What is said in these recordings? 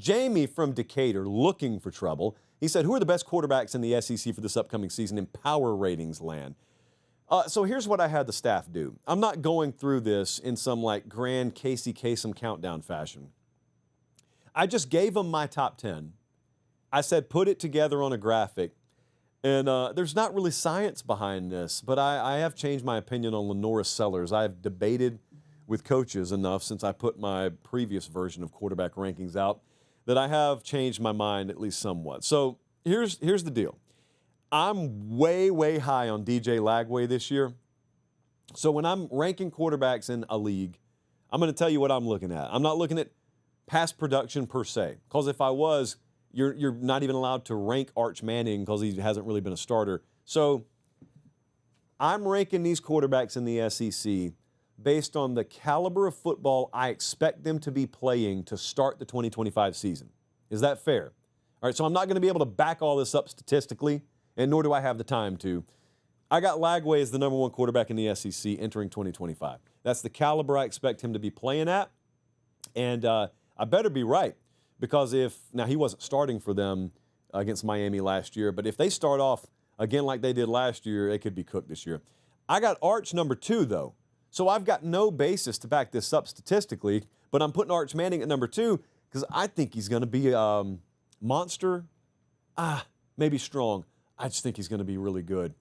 Jamie from Decatur, looking for trouble. He said, who are the best quarterbacks in the SEC for this upcoming season in power ratings land? So here's what I had the staff do. I'm not going through this in some like grand Casey Kasem countdown fashion. I just gave them my top 10. I said, put it together on a graphic. And there's not really science behind this, but I have changed my opinion on Lenora Sellers. I have debated with coaches enough since I put my previous version of quarterback rankings out that I have changed my mind at least somewhat. So here's the deal. I'm way, way high on DJ Lagway this year. So when I'm ranking quarterbacks in a league, I'm going to tell you what I'm looking at. I'm not looking at past production per se, because if I was, you're not even allowed to rank Arch Manning because he hasn't really been a starter. So I'm ranking these quarterbacks in the SEC based on the caliber of football I expect them to be playing to start the 2025 season. Is that fair? All right, so I'm not going to be able to back all this up statistically, and nor do I have the time to. I got Lagway as the number one quarterback in the SEC entering 2025. That's the caliber I expect him to be playing at, and I better be right, because now he wasn't starting for them against Miami last year, but if they start off again like they did last year, they could be cooked this year. I got Arch number 2, though, so I've got no basis to back this up statistically, but I'm putting Arch Manning at number 2 because I think he's going to be a monster, maybe strong. I just think he's going to be really good.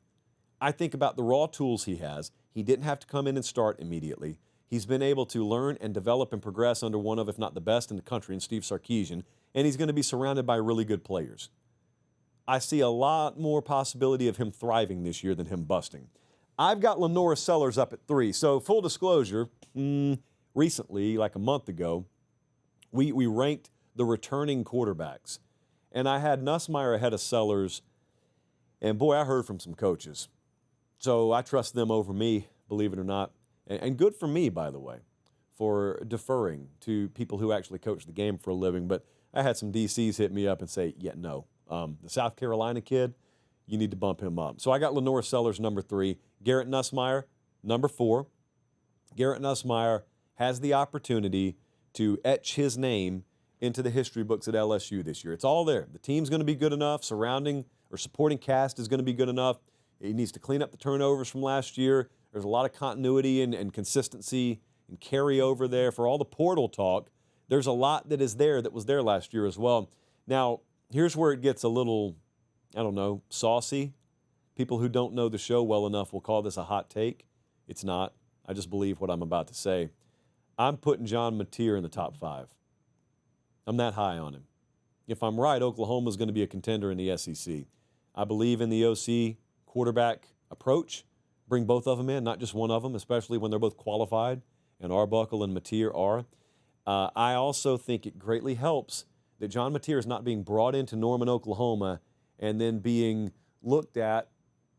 I think about the raw tools he has. He didn't have to come in and start immediately. He's been able to learn and develop and progress under one of, if not the best in the country, in Steve Sarkisian, and he's going to be surrounded by really good players. I see a lot more possibility of him thriving this year than him busting. I've got Lenora Sellers up at 3. So full disclosure, recently, like a month ago, we ranked the returning quarterbacks, and I had Nussmeier ahead of Sellers, and boy, I heard from some coaches. So I trust them over me, believe it or not. And good for me, by the way, for deferring to people who actually coach the game for a living. But I had some DCs hit me up and say, yeah, no. The South Carolina kid, you need to bump him up. So I got Lenora Sellers number 3. Garrett Nussmeier, number 4. Garrett Nussmeier has the opportunity to etch his name into the history books at LSU this year. It's all there. The team's going to be good enough. Surrounding or supporting cast is going to be good enough. He needs to clean up the turnovers from last year. There's a lot of continuity and consistency and carryover there. For all the portal talk, there's a lot that is there that was there last year as well. Now, here's where it gets a little, I don't know, saucy. People who don't know the show well enough will call this a hot take. It's not. I just believe what I'm about to say. I'm putting John Mateer in the top 5. I'm that high on him. If I'm right, Oklahoma's going to be a contender in the SEC. I believe in the OC quarterback approach. Bring both of them in, not just one of them, especially when they're both qualified, and Arbuckle and Mateer are. I also think it greatly helps that John Mateer is not being brought into Norman, Oklahoma, and then being looked at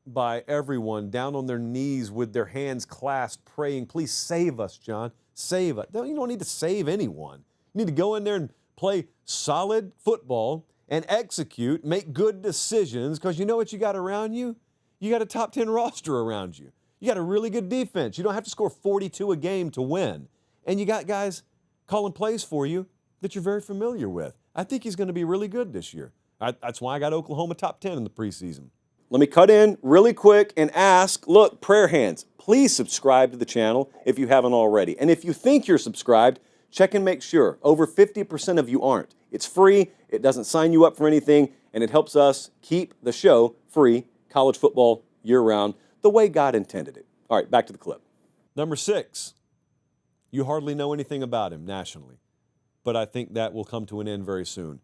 by everyone down on their knees with their hands clasped, praying, please save us, John, save us. No, you don't need to save anyone. You need to go in there and play solid football and execute, make good decisions, because you know what you got around you? You got a top 10 roster around you. You got a really good defense. You don't have to score 42 a game to win. And you got guys calling plays for you that you're very familiar with. I think he's going to be really good this year. That's why I got Oklahoma top 10 in the preseason. Let me cut in really quick and ask, look, prayer hands, please subscribe to the channel if you haven't already. And if you think you're subscribed, check and make sure. Over 50% of you aren't. It's free, it doesn't sign you up for anything, and it helps us keep the show free, college football year-round, the way God intended it. All right, back to the clip. Number 6, you hardly know anything about him nationally, but I think that will come to an end very soon.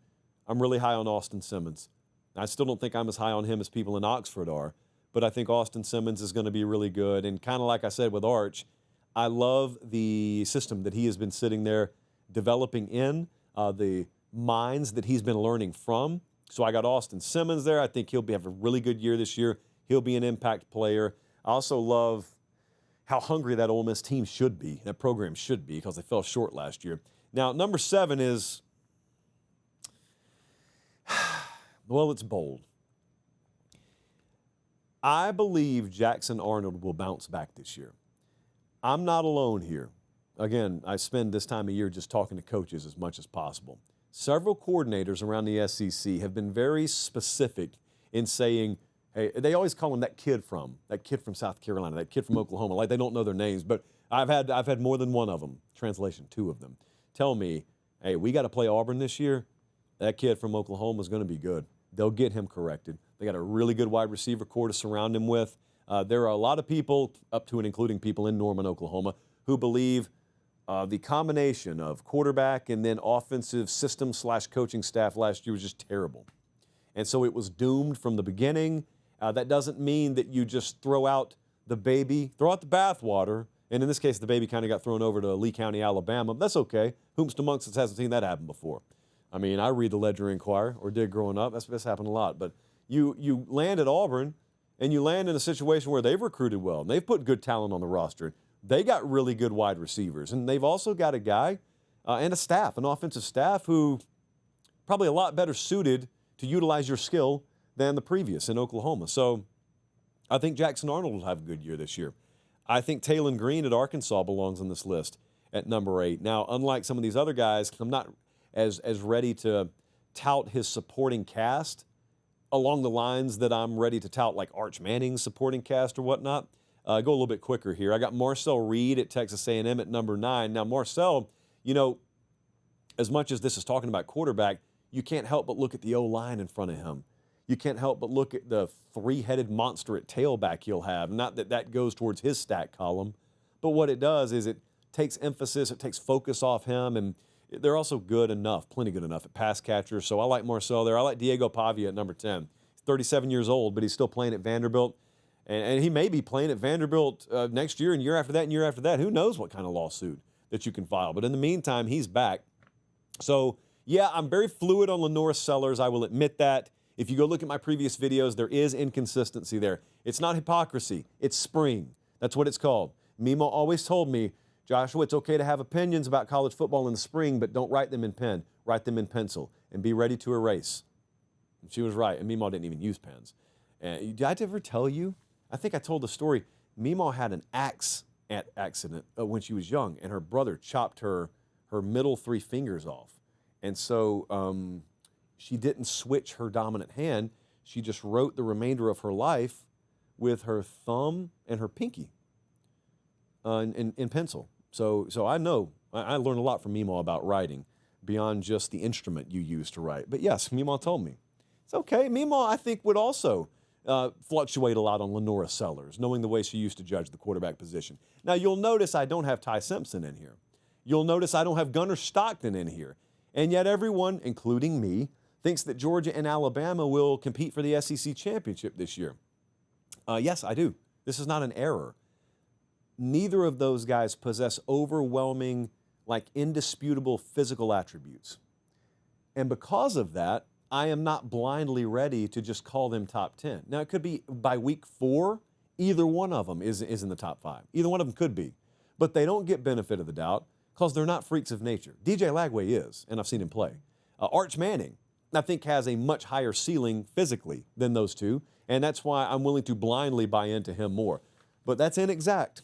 I'm really high on Austin Simmons. I still don't think I'm as high on him as people in Oxford are, but I think Austin Simmons is going to be really good. And kind of like I said with Arch, I love the system that he has been sitting there developing in, the minds that he's been learning from. So I got Austin Simmons there. I think he'll have a really good year this year. He'll be an impact player. I also love how hungry that Ole Miss team should be, that program should be, because they fell short last year. Now, number 7 is, well, it's bold. I believe Jackson Arnold will bounce back this year. I'm not alone here. Again, I spend this time of year just talking to coaches as much as possible. several coordinators around the SEC have been very specific in saying, hey, they always call him that kid from South Carolina, that kid from Oklahoma, like they don't know their names. But I've had more than one of them, translation, two of them, tell me, hey, we got to play Auburn this year. That kid from Oklahoma is going to be good. They'll get him corrected. They got a really good wide receiver core to surround him with. There are a lot of people, up to and including people in Norman, Oklahoma, who believe the combination of quarterback and then offensive system/coaching staff last year was just terrible. And so it was doomed from the beginning. That doesn't mean that you just throw out the bathwater. And in this case, the baby kind of got thrown over to Lee County, Alabama. That's okay. Whomst amongst us hasn't seen that happen before? I mean, I read the Ledger-Inquirer, or did growing up. That's happened a lot. But you land at Auburn, and you land in a situation where they've recruited well, and they've put good talent on the roster. They got really good wide receivers, and they've also got a guy and a staff, an offensive staff, who probably a lot better suited to utilize your skill than the previous in Oklahoma. So I think Jackson Arnold will have a good year this year. I think Taylon Green at Arkansas belongs on this list at number 8. Now, unlike some of these other guys, I'm not as ready to tout his supporting cast along the lines that I'm ready to tout like Arch Manning's supporting cast or whatnot. Go a little bit quicker here. I got Marcel Reed at Texas A&M at number 9. Now, Marcel, you know, as much as this is talking about quarterback, you can't help but look at the O-line in front of him. You can't help but look at the three-headed monster at tailback he'll have. Not that that goes towards his stat column, but what it does is it takes emphasis, it takes focus off him, and they're also good enough, plenty good enough at pass catchers. So I like Marcel there. I like Diego Pavia at number 10. He's 37 years old, but he's still playing at Vanderbilt. And he may be playing at Vanderbilt next year and year after that and year after that. Who knows what kind of lawsuit that you can file. But in the meantime, he's back. So, yeah, I'm very fluid on Lenora Sellers. I will admit that. If you go look at my previous videos, there is inconsistency there. It's not hypocrisy. It's spring. That's what it's called. Mimo always told me, Joshua, it's okay to have opinions about college football in the spring, but don't write them in pen. Write them in pencil and be ready to erase. And she was right. And Mimo didn't even use pens. Did I ever tell you? I think I told the story. Mimo had an axe accident when she was young, and her brother chopped her middle 3 fingers off. And so she didn't switch her dominant hand. She just wrote the remainder of her life with her thumb and her pinky in pencil. So I know, I learned a lot from Mimo about writing beyond just the instrument you use to write. But yes, Mimo told me. It's okay. Mimo, I think, would also fluctuate a lot on Lenora Sellers, knowing the way she used to judge the quarterback position. Now, you'll notice I don't have Ty Simpson in here. You'll notice I don't have Gunnar Stockton in here. And yet everyone, including me, thinks that Georgia and Alabama will compete for the SEC championship this year. Yes, I do. This is not an error. Neither of those guys possess overwhelming, indisputable physical attributes. And because of that, I am not blindly ready to just call them top 10. Now, it could be by week 4, either one of them is in the top 5. Either one of them could be. But they don't get benefit of the doubt because they're not freaks of nature. DJ Lagway is, and I've seen him play. Arch Manning, I think, has a much higher ceiling physically than those two, and that's why I'm willing to blindly buy into him more. But that's inexact.